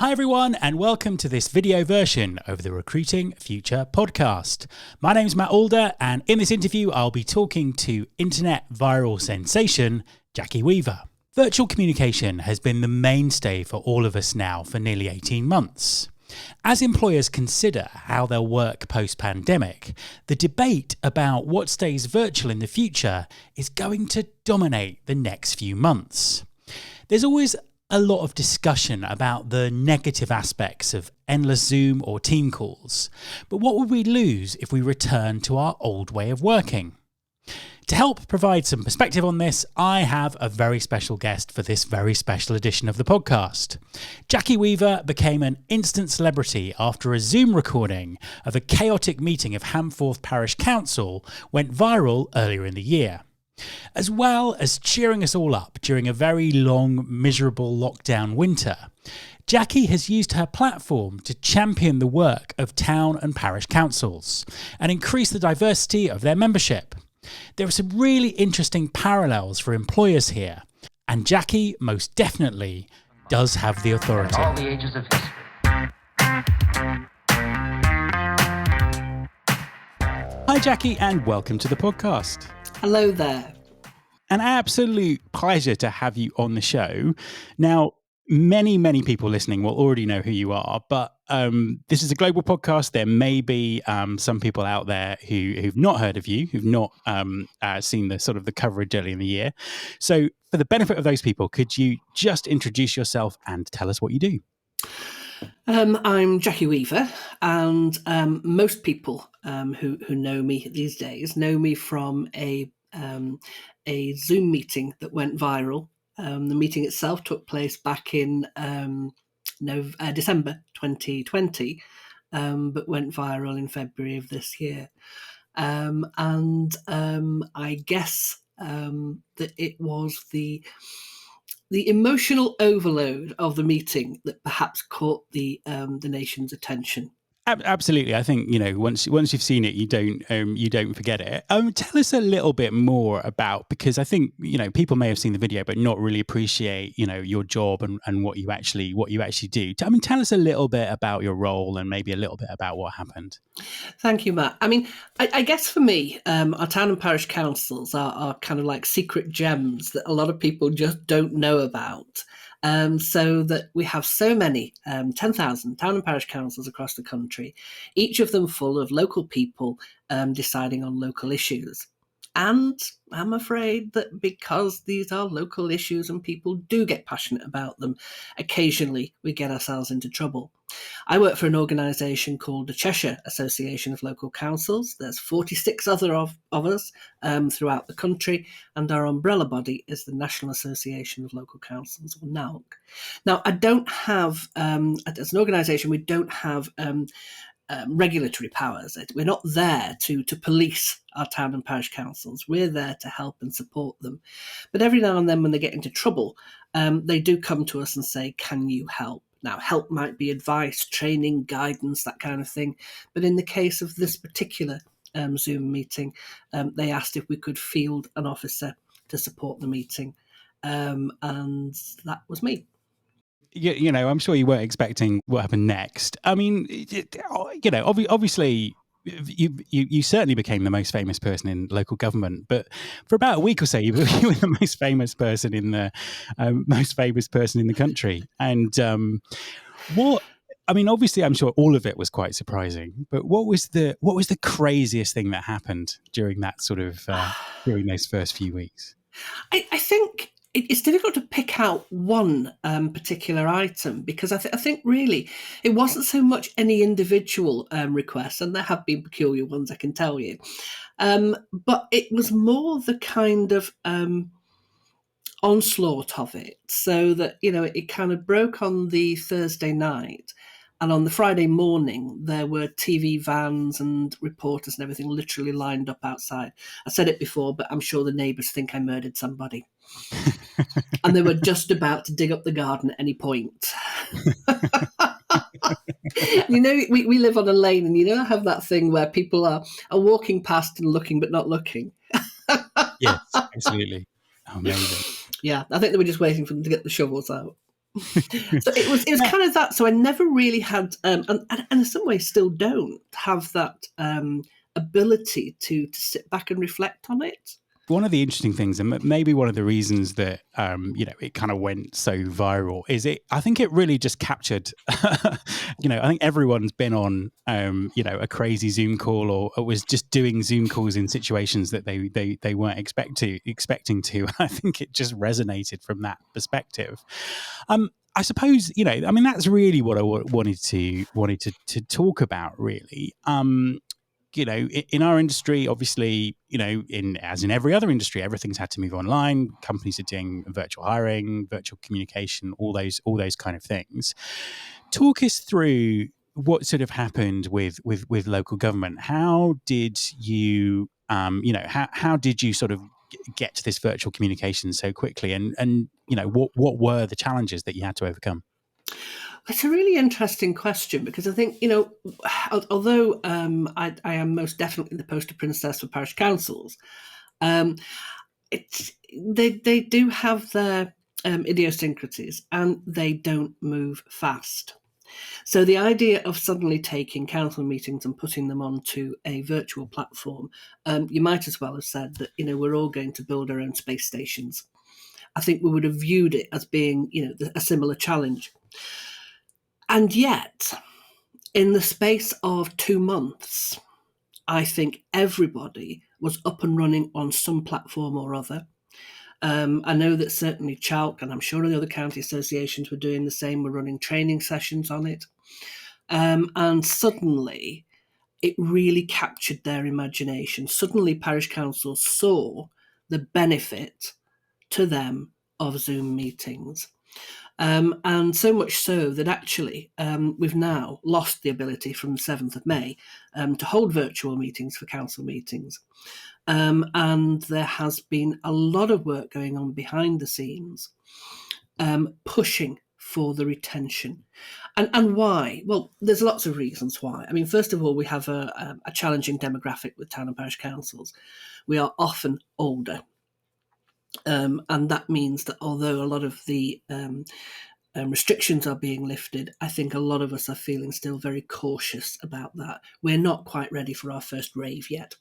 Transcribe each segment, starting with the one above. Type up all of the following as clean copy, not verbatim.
Hi everyone, and welcome to this video version of the Recruiting Future podcast. My name's Matt Alder, and in this interview I'll be talking to internet viral sensation Jackie Weaver. Virtual communication has been the mainstay for all of us now for nearly 18 months. As employers consider how they'll work post-pandemic, the debate about what stays virtual in the future is going to dominate the next few months. There's always a lot of discussion about the negative aspects of endless Zoom or team calls, but what would we lose if we return to our old way of working? To help provide some perspective on this, I have a very special guest for this very special edition of the podcast. Jackie Weaver became an instant celebrity after a Zoom recording of a chaotic meeting of Hamforth Parish Council went viral earlier in the year. As well as cheering us all up during a very long, miserable lockdown winter, Jackie has used her platform to champion the work of town and parish councils and increase the diversity of their membership. There are some really interesting parallels for employers here, and Jackie most definitely does have the authority. All the ages of history. Hi Jackie, and welcome to the podcast. Hello there. An absolute pleasure to have you on the show. Now, many people listening will already know who you are, but this is a global podcast. There may be some people out there who've not heard of you, who've not seen the sort of the coverage early in the year. So for the benefit of those people, could you just introduce yourself and tell us what you do? I'm Jackie Weaver, and most people who know me these days know me from a Zoom meeting that went viral. The meeting itself took place back in December 2020, but went viral in February of this year. I guess that it was the emotional overload of the meeting that perhaps caught the nation's attention. Absolutely, I think once you've seen it, you don't forget it. Tell us a little bit more about, because I think people may have seen the video but not really appreciate your job and what you actually do. Tell us a little bit about your role and maybe a little bit about what happened. Thank you, Matt. I guess for me, our town and parish councils are kind of like secret gems that a lot of people just don't know about. So that we have so many, 10,000 town and parish councils across the country, each of them full of local people deciding on local issues. And I'm afraid that because these are local issues and people do get passionate about them, occasionally we get ourselves into trouble. I work for an organisation called the Cheshire Association of Local Councils. There's 46 other of us throughout the country, and our umbrella body is the National Association of Local Councils, or NALC. Now, I don't have, as an organisation, we don't have regulatory powers. We're not there to police our town and parish councils. We're there to help and support them. But every now and then when they get into trouble, they do come to us and say, can you help? Now, help might be advice, training, guidance, that kind of thing. But in the case of this particular Zoom meeting, they asked if we could field an officer to support the meeting. And that was me. I'm sure you weren't expecting what happened next. Obviously, you certainly became the most famous person in local government, but for about a week or so, you were the most famous person in the country. And obviously, I'm sure all of it was quite surprising. But what was the craziest thing that happened during that sort of during those first few weeks? I think it's difficult to pick out one particular item, because I think really it wasn't so much any individual request, and there have been peculiar ones, I can tell you, but it was more the kind of onslaught of it, so that it kind of broke on the Thursday night. And on the Friday morning, there were TV vans and reporters and everything literally lined up outside. I said it before, but I'm sure the neighbours think I murdered somebody. And they were just about to dig up the garden at any point. We live on a lane, and I have that thing where people are walking past and looking but not looking. Yes, absolutely. Amazing. Yeah, I think they were just waiting for them to get the shovels out. So it was kind of that. So I never really had, and in some ways still don't have that ability to sit back and reflect on it. One of the interesting things, and maybe one of the reasons that it kind of went so viral, is it. I think it really just captured. I think everyone's been on a crazy Zoom call, or was just doing Zoom calls in situations that they weren't expecting to. I think it just resonated from that perspective. I suppose that's really what I wanted to talk about, really. In our industry, obviously, as in every other industry, everything's had to move online. Companies are doing virtual hiring, virtual communication, all those kind of things. Talk us through what sort of happened with local government. How did you, how did you sort of get to this virtual communication so quickly? And what were the challenges that you had to overcome? It's a really interesting question because I think, although I am most definitely the poster princess for parish councils, um, they do have their idiosyncrasies and they don't move fast. So the idea of suddenly taking council meetings and putting them onto a virtual platform, you might as well have said that, we're all going to build our own space stations. I think we would have viewed it as being, a similar challenge. And yet, in the space of 2 months, I think everybody was up and running on some platform or other. I know that certainly Chalk, and I'm sure the other county associations were doing the same, were running training sessions on it. And suddenly, it really captured their imagination. Suddenly, parish councils saw the benefit to them of Zoom meetings. And so much so that actually we've now lost the ability from the 7th of May to hold virtual meetings for council meetings. And there has been a lot of work going on behind the scenes, pushing for the retention. And why? Well, there's lots of reasons why. I mean, first of all, we have a challenging demographic with town and parish councils. We are often older. And that means that although a lot of the restrictions are being lifted, I think a lot of us are feeling still very cautious about that. We're not quite ready for our first rave yet.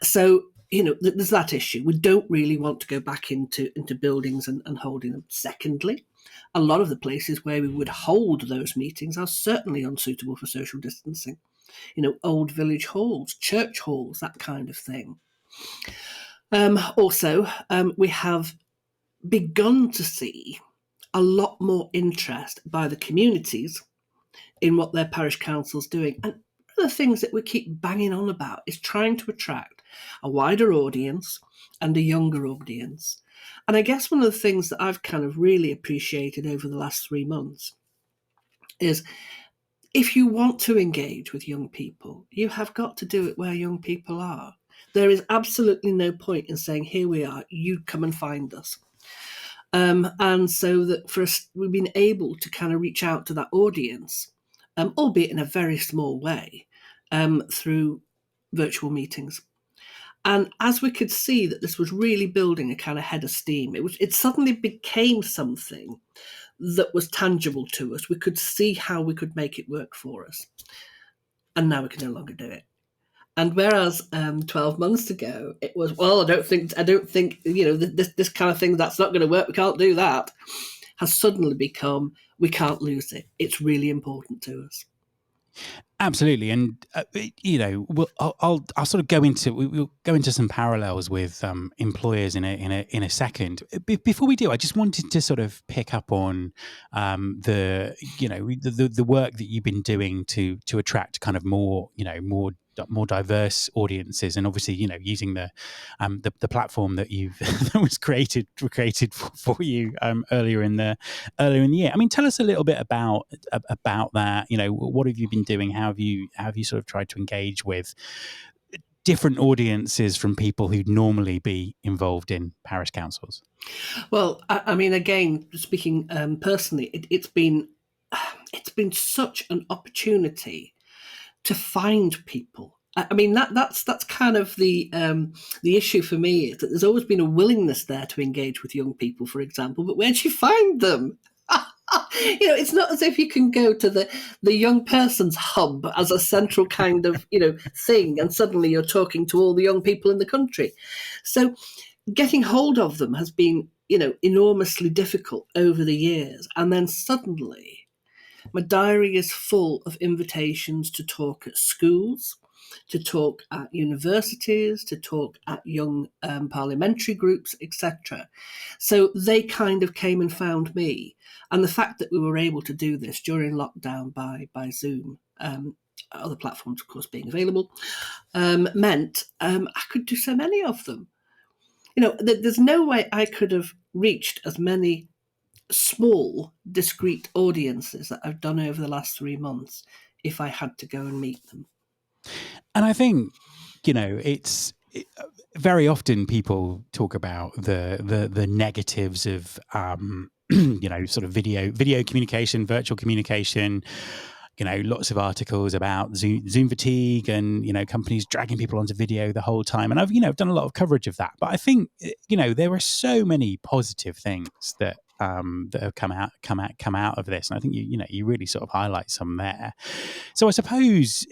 So, there's that issue. We don't really want to go back into buildings and holding them. Secondly, a lot of the places where we would hold those meetings are certainly unsuitable for social distancing. Old village halls, church halls, that kind of thing. Also, we have begun to see a lot more interest by the communities in what their parish council's doing. And one of the things that we keep banging on about is trying to attract a wider audience and a younger audience. And I guess one of the things that I've kind of really appreciated over the last 3 months is if you want to engage with young people, you have got to do it where young people are. There is absolutely no point in saying, here we are, you come and find us. And so that for us, we've been able to kind of reach out to that audience, albeit in a very small way, through virtual meetings. And as we could see that this was really building a kind of head of steam, it suddenly became something that was tangible to us. We could see how we could make it work for us. And now we can no longer do it. And whereas 12 months ago it was, well, I don't think this kind of thing, that's not going to work, we can't do that, has suddenly become, we can't lose it. It's really important to us. Absolutely, and I'll sort of we'll go into some parallels with employers in a second. Before we do, I just wanted to sort of pick up on the work that you've been doing to attract kind of more diverse audiences, and obviously using the platform that that was created for you earlier in the year. I mean, tell us a little bit about that. What have you been doing? How have you sort of tried to engage with different audiences from people who'd normally be involved in parish councils? Well, I mean, again, speaking personally, it's been such an opportunity to find people I mean that's kind of the issue for me, is that there's always been a willingness there to engage with young people, for example, but where do you find them? It's not as if you can go to the young person's hub as a central kind of thing, and suddenly you're talking to all the young people in the country. So getting hold of them has been enormously difficult over the years, and then suddenly my diary is full of invitations to talk at schools, to talk at universities, to talk at young parliamentary groups, etc. So they kind of came and found me. And the fact that we were able to do this during lockdown by Zoom, other platforms, of course, being available, meant I could do so many of them. There's no way I could have reached as many small, discrete audiences that I've done over the last 3 months if I had to go and meet them. And I think, it's very often people talk about the negatives of, sort of video communication, virtual communication. Lots of articles about Zoom fatigue and, companies dragging people onto video the whole time. And I've done a lot of coverage of that. But I think, there are so many positive things that have come out of this. And I think, you really sort of highlight some there. So I suppose,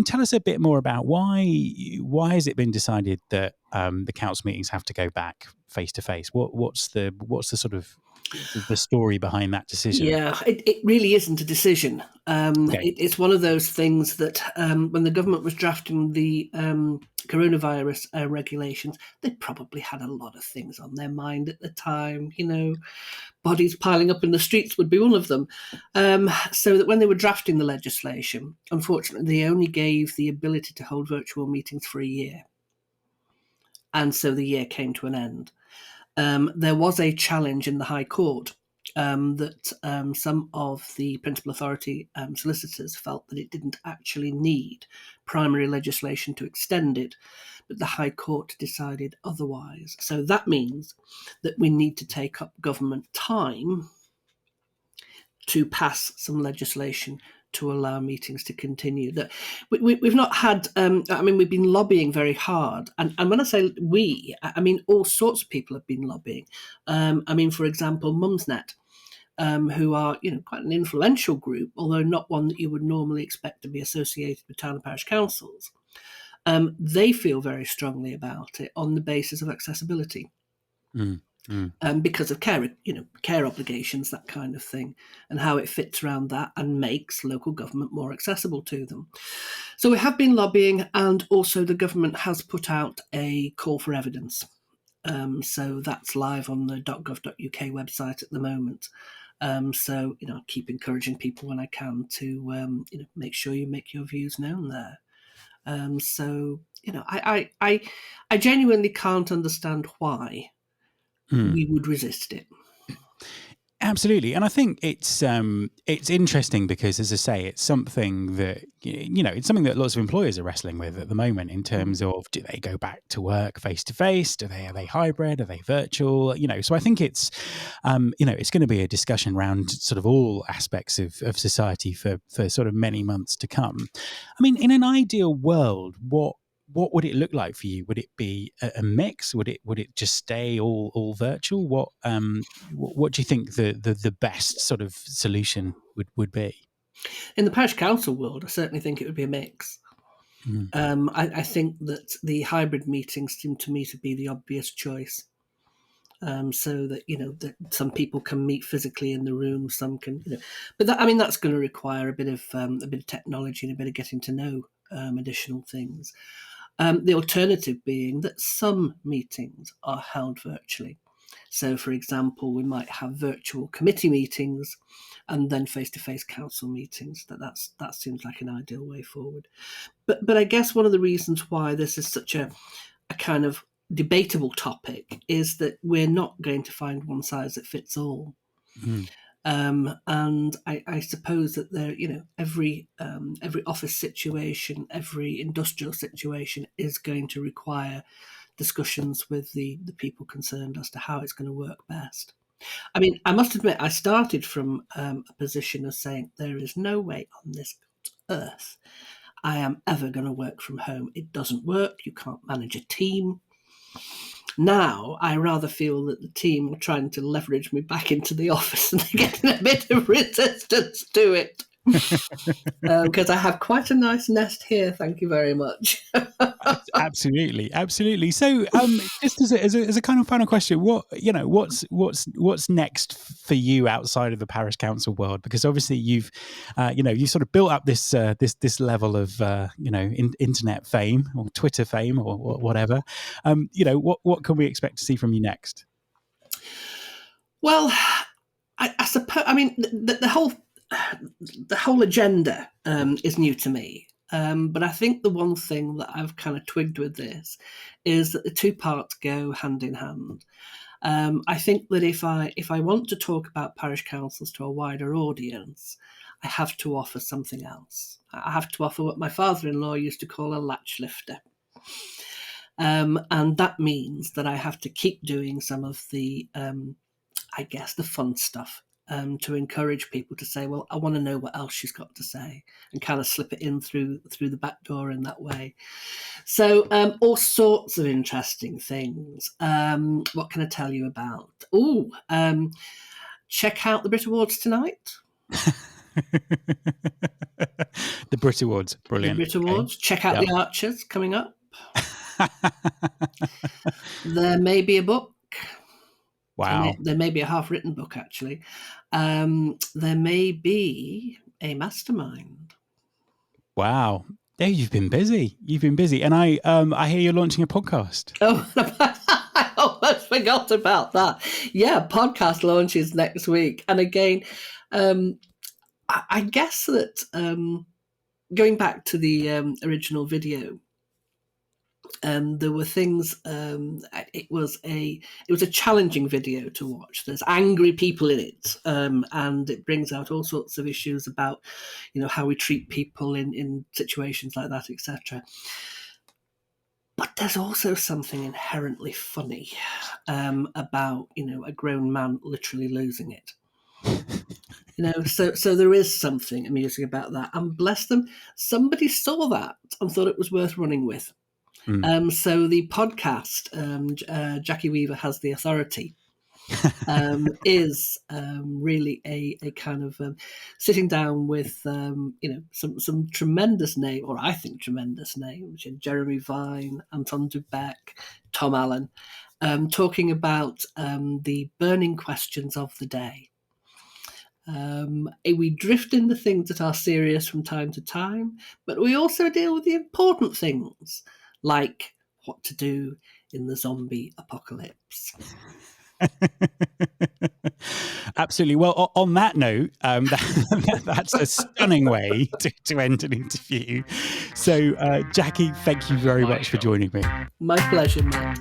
tell us a bit more about why has it been decided that the council meetings have to go back face to face? What's the sort of the story behind that decision? Yeah, it really isn't a decision. Okay. It's one of those things that when the government was drafting the coronavirus regulations, they probably had a lot of things on their mind at the time. Bodies piling up in the streets would be one of them. So that when they were drafting the legislation, unfortunately, they only gave the ability to hold virtual meetings for a year. And so the year came to an end. There was a challenge in the High Court that some of the principal authority solicitors felt that it didn't actually need primary legislation to extend it, but the High Court decided otherwise. So that means that we need to take up government time to pass some legislation to allow meetings to continue. That we've not had. We've been lobbying very hard, and when I say we, I mean all sorts of people have been lobbying. For example, Mumsnet, who are quite an influential group, although not one that you would normally expect to be associated with town and parish councils. They feel very strongly about it on the basis of accessibility. Because of care obligations, that kind of thing, and how it fits around that and makes local government more accessible to them. So we have been lobbying, and also the government has put out a call for evidence. So that's live on the .gov.uk website at the moment. So I keep encouraging people when I can to make sure you make your views known there. I genuinely can't understand why we would resist it. Absolutely, and I think it's interesting because, as I say, it's something that it's something that lots of employers are wrestling with at the moment in terms of, do they go back to work face to face? Are they hybrid? Are they virtual? So I think it's it's going to be a discussion around sort of all aspects of society for sort of many months to come. I mean, in an ideal world, what would it look like for you? Would it be a mix? Would it just stay all virtual? What do you think the best sort of solution would be? In the parish council world, I certainly think it would be a mix. I think that the hybrid meetings seem to me to be the obvious choice. So that that some people can meet physically in the room, some can, but that's going to require a bit of technology and a bit of getting to know additional things. The alternative being that some meetings are held virtually. So, for example, we might have virtual committee meetings and then face-to-face council meetings. That seems like an ideal way forward. But I guess one of the reasons why this is such a kind of debatable topic is that we're not going to find one size that fits all. And I suppose that there, every office situation, every industrial situation is going to require discussions with the people concerned as to how it's going to work best. I mean, I must admit, I started from a position of saying there is no way on this earth I am ever going to work from home. It doesn't work. You can't manage a team. Now, I rather feel that the team are trying to leverage me back into the office and they're getting a bit of resistance to it. Because I have quite a nice nest here. Thank you very much. Absolutely. So, just as a kind of final question, what's next for you outside of the parish council world? Because obviously you've sort of built up this level of internet fame or Twitter fame or whatever. What can we expect to see from you next? Well, I suppose. I mean, the whole agenda is new to me. But I think the one thing that I've kind of twigged with this is that the two parts go hand in hand. I think that if I want to talk about parish councils to a wider audience, I have to offer something else. I have to offer what my father-in-law used to call a latch lifter. And that means that I have to keep doing some of the, the fun stuff. To encourage people to say, well, I want to know what else she's got to say, and kind of slip it in through the back door in that way. So all sorts of interesting things. What can I tell you about? Check out the Brit Awards tonight. The Brit Awards, brilliant. The Brit Awards. Okay. Check out the Archers coming up. There may be a book. Wow. There may be a half-written book, actually. There may be a mastermind. Wow. Yeah, you've been busy. And I hear you're launching a podcast. Oh, I almost forgot about that. Yeah, podcast launches next week. And again, I guess that going back to the original video, there were things. It was a challenging video to watch. There's angry people in it, and it brings out all sorts of issues about, how we treat people in situations like that, etc. But there's also something inherently funny about a grown man literally losing it. So there is something amusing about that, and bless them, somebody saw that and thought it was worth running with. So the podcast, Jackie Weaver Has the Authority, is really a kind of sitting down with some tremendous name, or I think tremendous names, Jeremy Vine, Anton Dubek, Tom Allen, talking about the burning questions of the day. We drift into things that are serious from time to time, but we also deal with the important things, like what to do in the zombie apocalypse. Absolutely. Well, on that note, that's a stunning way to end an interview. So, Jackie, thank you very much for joining me. My pleasure, Matt.